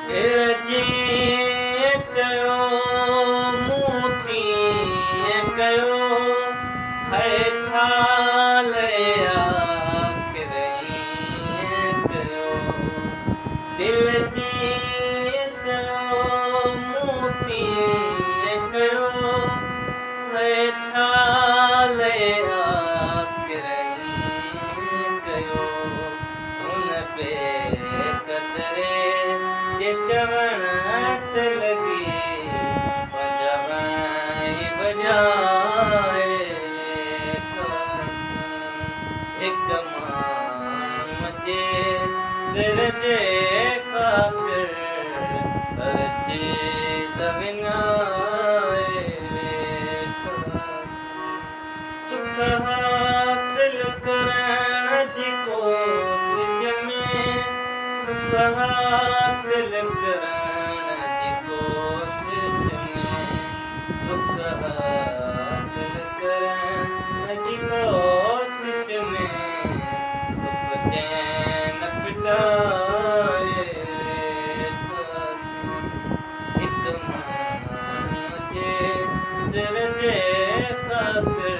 दिल जी कयो मोती कयो है छाल आखिर कयो दिल जी कयो मोती कयो है छाल आखिर कयो उन पे कतरे जे चवण त लगी बजाए एक माण्हूअ जे सिर जे ख़ातिर अची विञाए सुख हासिल करण जी कोशिश में सुख हासिल करण जी कोशिश में सुख हासिल करण जी कोशिश में सुख चैन पिटाए हिक माण्हूअ जे सिर जे ख़ातिर